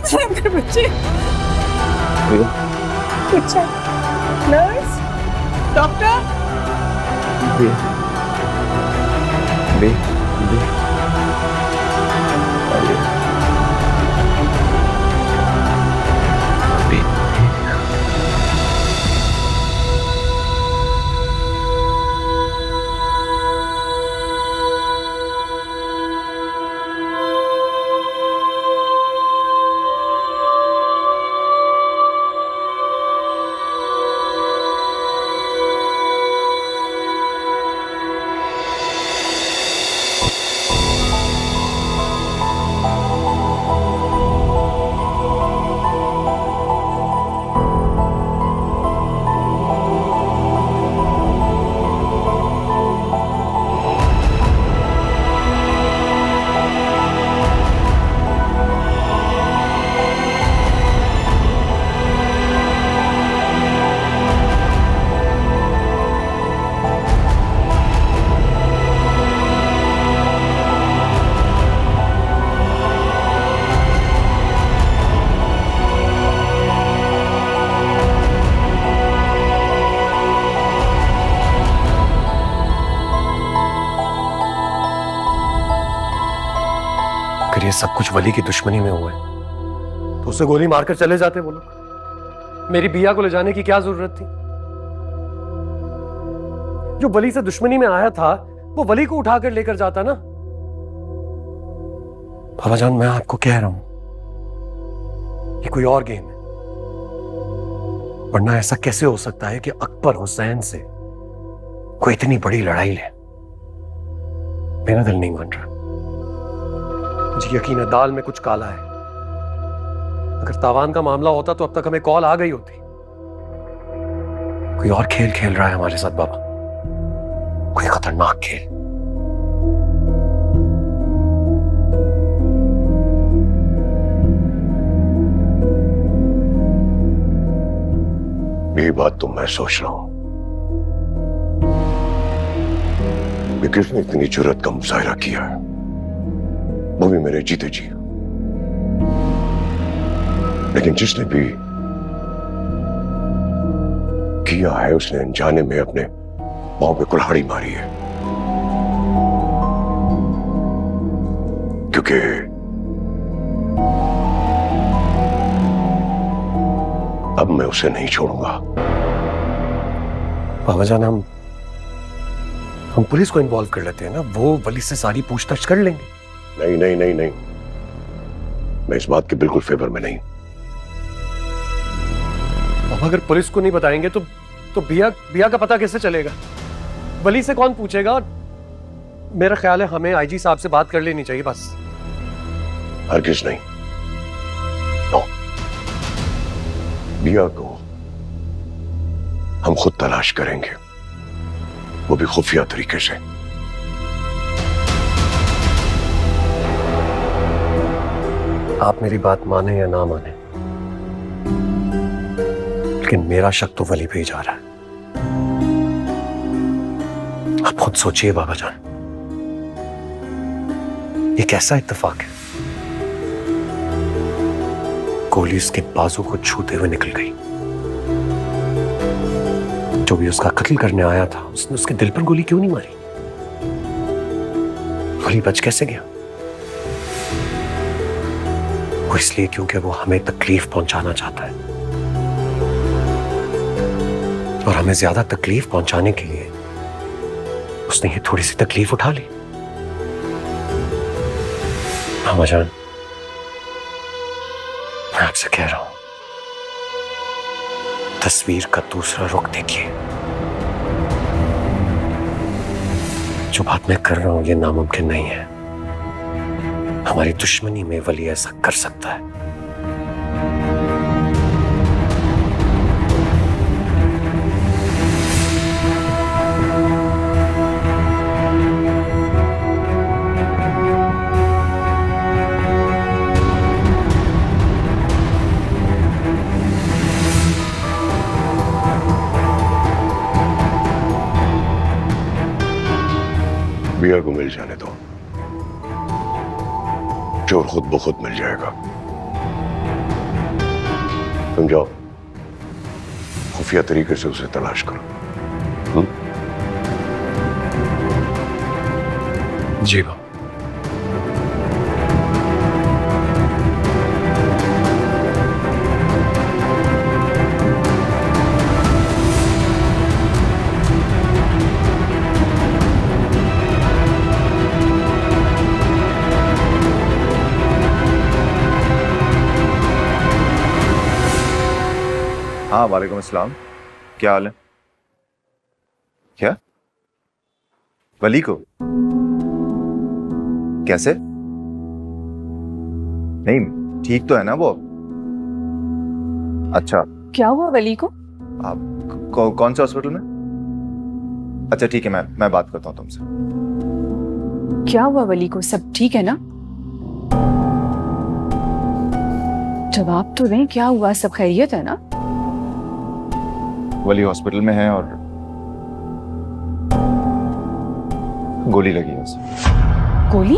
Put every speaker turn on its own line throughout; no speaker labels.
मेरे बच्चे अच्छा नर्स डॉक्टर
बे, बे, बे, अरे, बे, अगर ये सब कुछ वली की दुश्मनी में हुआ है तो उसे गोली मारकर चले जाते वो लोग। मेरी बिया को ले जाने की क्या जरूरत थी? जो वली से दुश्मनी में आया था वो वली को उठाकर लेकर जाता ना। बाबा जान, मैं आपको कह रहा हूं ये कोई और गेम है, वरना ऐसा कैसे हो सकता है कि अकबर हुसैन से कोई इतनी बड़ी लड़ाई ले? मेरा दिल नहीं मान रहा। मुझे यकीन है दाल में कुछ काला है। अगर तावान का मामला होता तो अब तक हमें कॉल आ गई होती। कोई और खेल खेल रहा है हमारे साथ बाबा, कोई खतरनाक खेल।
यही बात तो मैं सोच रहा हूं कि किसने इतनी जुर्रत का मुजाहिरा किया है, वो भी मेरे जीते जी। लेकिन जिसने भी किया है उसने अनजाने में अपने पांव पे कुल्हाड़ी मारी है, क्योंकि अब मैं उसे नहीं छोड़ूंगा।
बाबा जान, हम पुलिस को इन्वॉल्व कर लेते हैं ना, वो वली से सारी पूछताछ कर लेंगे।
नहीं नहीं नहीं नहीं, मैं इस बात के बिल्कुल फेवर में नहीं।
अब अगर पुलिस को नहीं बताएंगे तो बिया का पता कैसे चलेगा? वली से कौन पूछेगा? मेरा ख्याल है हमें आईजी साहब से बात कर लेनी चाहिए बस।
हरगिज नहीं। नो, बिया को हम खुद तलाश करेंगे, वो भी खुफिया तरीके से।
आप मेरी बात माने या ना माने, लेकिन मेरा शक तो वली पे ही जा रहा है। आप खुद सोचिए बाबा जान, ये कैसा इत्तेफाक है? गोली उसके बाजू को छूते हुए निकल गई। जो भी उसका कत्ल करने आया था उसने उसके दिल पर गोली क्यों नहीं मारी? गोली बच कैसे गया? वो इसलिए क्योंकि वो हमें तकलीफ पहुंचाना चाहता है, और हमें ज्यादा तकलीफ पहुंचाने के लिए उसने ये थोड़ी सी तकलीफ उठा ली। मामा जान, मैं आपसे कह रहा हूं, तस्वीर का दूसरा रुख देखिए। जो बात मैं कर रहा हूं ये नामुमकिन नहीं है। हमारी दुश्मनी में वली ऐसा कर सकता है।
बिया को मिल जाने दो, चोर खुद ब खुद मिल जाएगा। तुम जाओ, खुफिया तरीके से उसे तलाश करो।
जी बाबा।
हाँ, वालेकुम अस्सलाम। क्या हाल है? क्या? वली को? कैसे? नहीं, ठीक तो है ना वो? अच्छा।
क्या हुआ वली को?
आप कौन से हॉस्पिटल में? अच्छा ठीक है, मैं बात करता हूँ तुमसे।
क्या हुआ वली को? सब ठीक है ना? जवाब तो दें, क्या हुआ? सब खैरियत है ना?
वली हॉस्पिटल में है और गोली लगी है उसे।
गोली?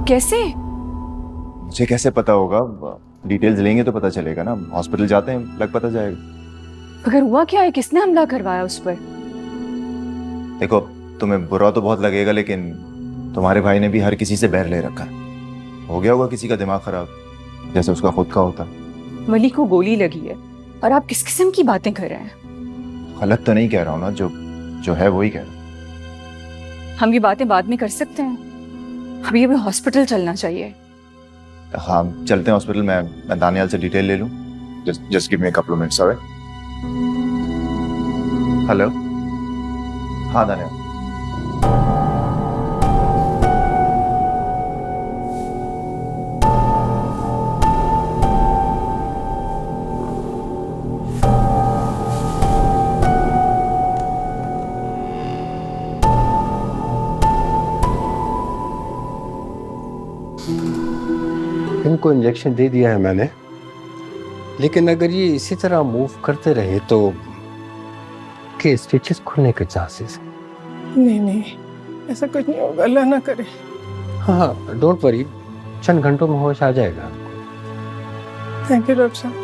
कैसे?
मुझे कैसे पता होगा? डिटेल्स लेंगे तो पता चलेगा ना। हॉस्पिटल जाते हैं, लग पता जाएगा।
अगर हुआ क्या है? किसने हमला करवाया उस पर?
देखो, तुम्हें बुरा तो बहुत लगेगा, लेकिन तुम्हारे भाई ने भी हर किसी से बैर ले रखा है। हो गया होगा किसी का दिमाग खराब, जैसे उसका खुद का होता है।
वली को गोली लगी है और आप किस किस्म की बातें कर रहे हैं?
गलत तो नहीं कह रहा हूँ ना, जो है वही कह रहा हूँ।
हम ये बातें बाद में कर सकते हैं, अभी अभी हॉस्पिटल चलना चाहिए।
हाँ चलते हैं हॉस्पिटल। मैं दानियाल से डिटेल ले लूँ। Just give me a couple of minutes. Alright. Hello. हाँ दानियाल।
इनको इंजेक्शन दे दिया है मैंने, लेकिन अगर ये इसी तरह मूव करते रहे तो के स्टिचेस खुलने के चांसेस।
नहीं नहीं, ऐसा कुछ नहीं होगा, अल्लाह ना करे।
हाँ डोंट वरी, चंद घंटों में होश आ जाएगा।
थैंक यू डॉक्टर साहब।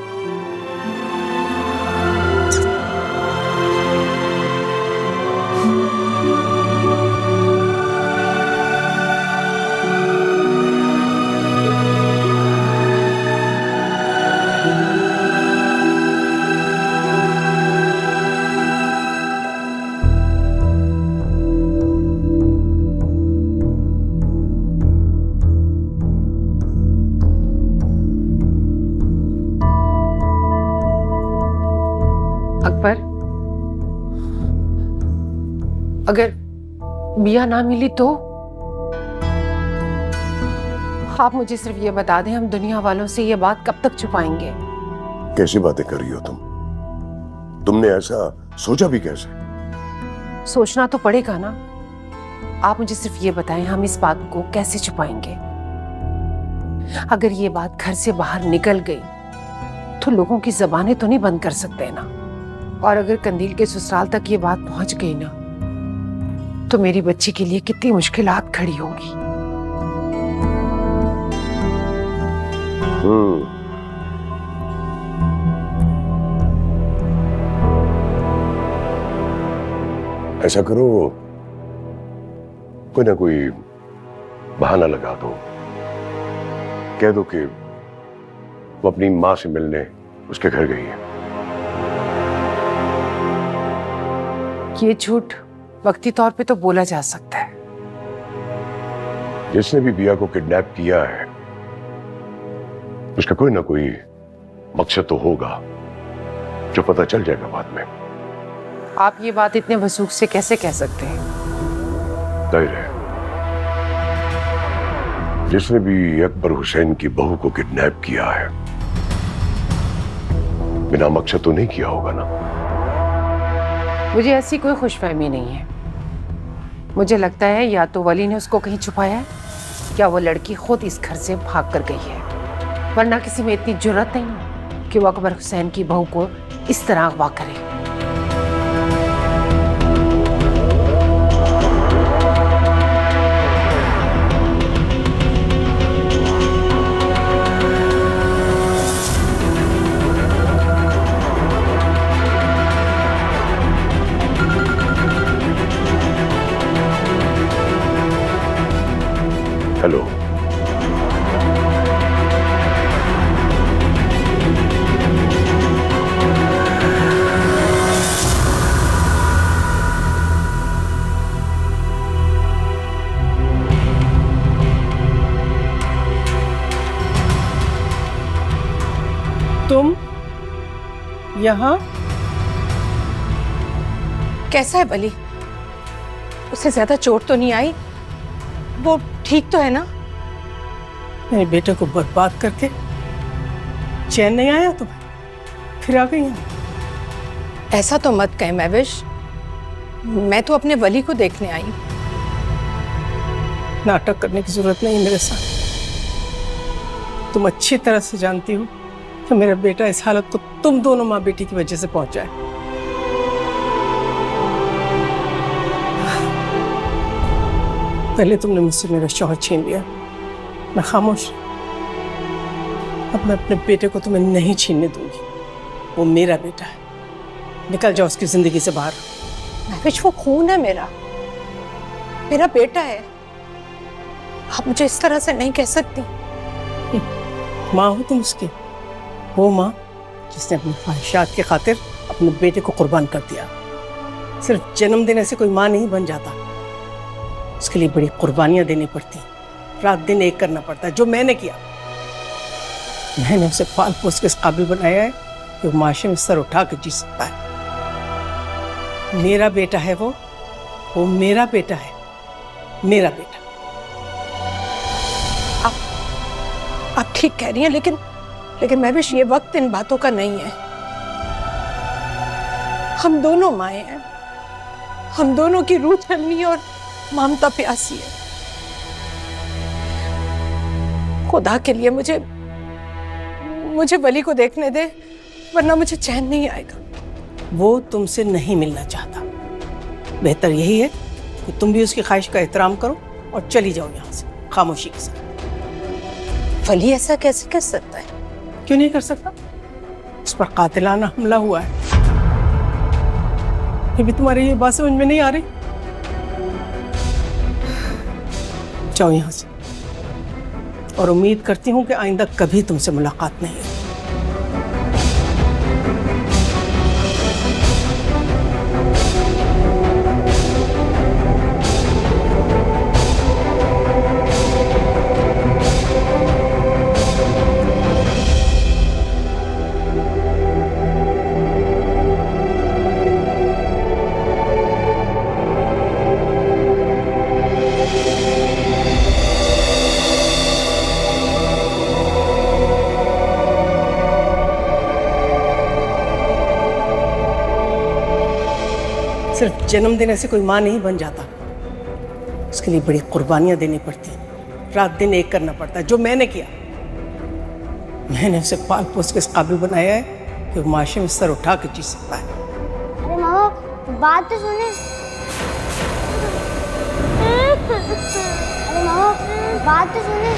अकबर, अगर मिया ना मिली तो? आप मुझे सिर्फ ये बता दें, हम दुनिया वालों से ये बात कब तक छुपाएंगे?
कैसी बातें कर रही हो तुम? तुमने ऐसा सोचा भी कैसे?
सोचना तो पड़ेगा ना। आप मुझे सिर्फ ये बताएं, हम इस बात को कैसे छुपाएंगे? अगर ये बात घर से बाहर निकल गई तो लोगों की जबानें तो नहीं बंद कर सकते ना। और अगर कंदील के ससुराल तक ये बात पहुंच गई ना, तो मेरी बच्ची के लिए कितनी मुश्किलात खड़ी होंगी।
ऐसा करो, कोई ना कोई बहाना लगा दो, कह दो कि वो अपनी माँ से मिलने उसके घर गई है।
ये झूठ वक्ती तौर पे तो बोला जा सकता है।
जिसने भी बिया को किडनैप किया है उसका कोई ना कोई मकसद तो होगा, जो पता चल जाएगा बाद में।
आप ये बात इतने वसूख से कैसे कह सकते हैं?
जाहिर है, जिसने भी अकबर हुसैन की बहू को किडनैप किया है बिना मकसद तो नहीं किया होगा ना।
मुझे ऐसी कोई खुशफहमी नहीं है। मुझे लगता है या तो वली ने उसको कहीं छुपाया है, या वो लड़की खुद इस घर से भाग कर गई है। वरना किसी में इतनी जुर्रत नहीं कि वो अकबर हुसैन की बहू को इस तरह अगवा करे।
तुम यहाँ?
कैसा है बली? उसे ज्यादा चोट तो नहीं आई? वो ठीक तो है ना?
मेरे बेटे को बर्बाद करके चैन नहीं आया तुम्हें, फिर आ गई यहाँ?
ऐसा तो मत कहे महविश, मैं तो अपने वली को देखने आई।
नाटक करने की जरूरत नहीं मेरे साथ। तुम अच्छी तरह से जानती हो कि मेरा बेटा इस हालत को तुम दोनों माँ बेटी की वजह से पहुंचा है। पहले तुमने मुझसे मेरा शौहर छीन लिया, मैं खामोश। अब मैं अपने बेटे को तुम्हें नहीं छीनने दूंगी। वो मेरा बेटा है, निकल जाओ उसकी जिंदगी से बाहर।
महविश वो खून है मेरा बेटा है। आप मुझे इस तरह से नहीं कह सकती।
माँ हो तुम उसकी, वो माँ जिसने अपनी ख्वाहिशात की खातिर अपने बेटे को कुर्बान कर दिया। सिर्फ जन्म देने से कोई माँ नहीं बन जाता, उसके लिए बड़ी कुर्बानियां देनी पड़ती, रात दिन एक करना पड़ता है। जो मैंने किया, मैंने उसे पाल पोस के इस काबिल बनाया है कि वो माशरे में सर उठा के जी सकता है। मेरा बेटा है वो मेरा बेटा है, मेरा बेटा।
आप ठीक कह रही हैं, लेकिन महविश ये वक्त इन बातों का नहीं है। हम दोनों माएँ हैं, हम दोनों की रूह छलनी और ममता प्यासी है। खुदा के लिए मुझे वली को देखने दे, वरना मुझे चैन नहीं आएगा।
वो तुमसे नहीं मिलना चाहता। बेहतर यही है कि तुम भी उसकी ख्वाहिश का एहतराम करो और चली जाओ यहाँ से खामोशी के साथ।
वली ऐसा कैसे कर सकता है?
क्यों नहीं कर सकता? उस पर कातिलाना हमला हुआ है। ये भी तुम्हारी ये बात समझ में नहीं आ रही? जाओ यहाँ से, और उम्मीद करती हूँ कि आइंदा कभी तुमसे मुलाकात नहीं होगी। सिर्फ जन्म देने से कोई माँ नहीं बन जाता, उसके लिए बड़ी कुर्बानियां देनी पड़ती, रात दिन एक करना पड़ता है। जो मैंने किया, मैंने उसे पाल पोस के इस काबिल बनाया है कि वो माशरे में सर उठा के जी सकता है।
अरे मामा, बात तो सुने। अरे मामा, बात तो सुने।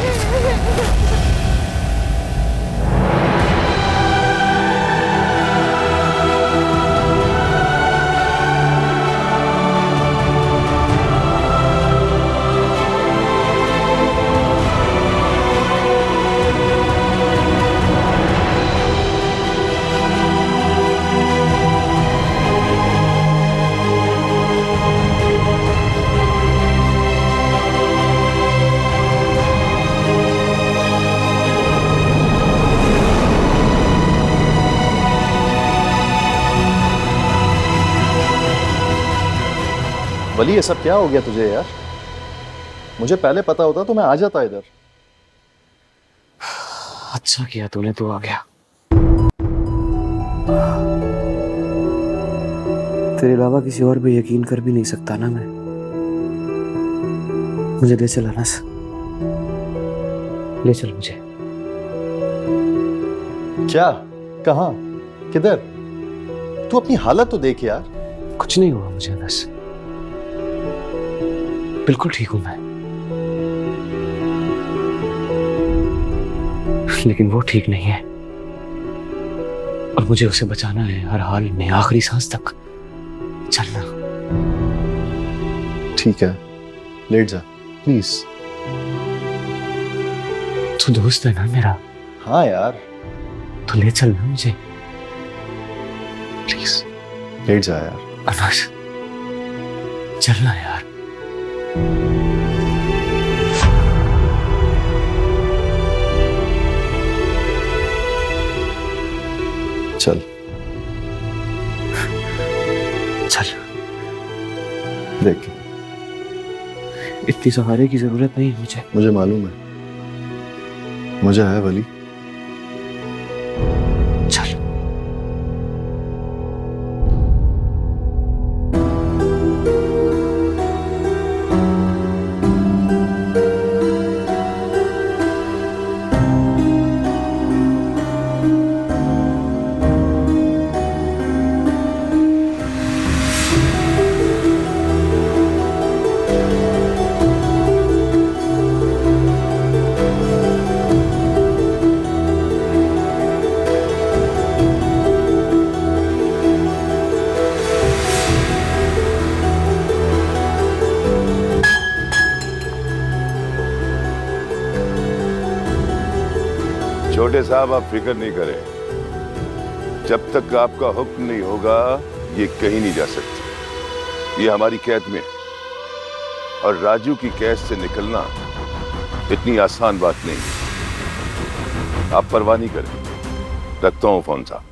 वली ये सब क्या हो गया तुझे यार? मुझे पहले पता होता तो मैं आ जाता इधर।
अच्छा किया तूने, तू आ गया। तेरे अलावा किसी और पे यकीन कर भी नहीं सकता ना मैं। मुझे ले चल अनस, ले चल मुझे।
क्या? कहाँ? किधर? तू अपनी हालत तो देख यार।
कुछ नहीं हुआ मुझे अनस, बिल्कुल ठीक हूं मैं। लेकिन वो ठीक नहीं है, और मुझे उसे बचाना है हर हाल में, आखिरी सांस तक। चलना।
ठीक है, लेट जा प्लीज।
तू दोस्त है ना मेरा?
हाँ यार।
तो ले चलना मुझे प्लीज।
लेट जा यार।
अनस, चलना यार।
चल
चल देख, इतनी सहारे की जरूरत नहीं मुझे।
मुझे मालूम है, मुझे है वली।
चल।
छोटे साहब, आप फिक्र नहीं करें। जब तक आपका हुक्म नहीं होगा ये कहीं नहीं जा सकती। ये हमारी कैद में है और राजू की कैद से निकलना इतनी आसान बात नहीं। आप परवाह नहीं करें। रखता हूं फोन साहब।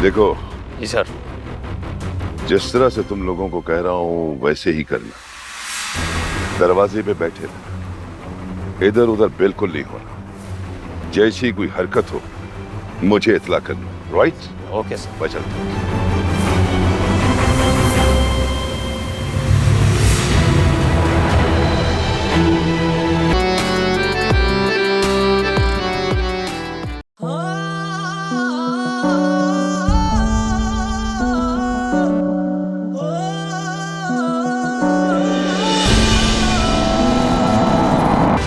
देखो
जी सर।
जिस तरह से तुम लोगों को कह रहा हूं वैसे ही करना। दरवाजे पे बैठे रहना, इधर उधर बिल्कुल नहीं होना। जैसी कोई हरकत हो मुझे इत्तला करना। राइट?
Okay sir.
मैं चलता हूं।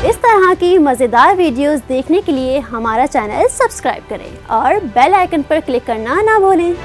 इस तरह की मज़ेदार वीडियोस देखने के लिए हमारा चैनल सब्सक्राइब करें और बेल आइकन पर क्लिक करना ना भूलें।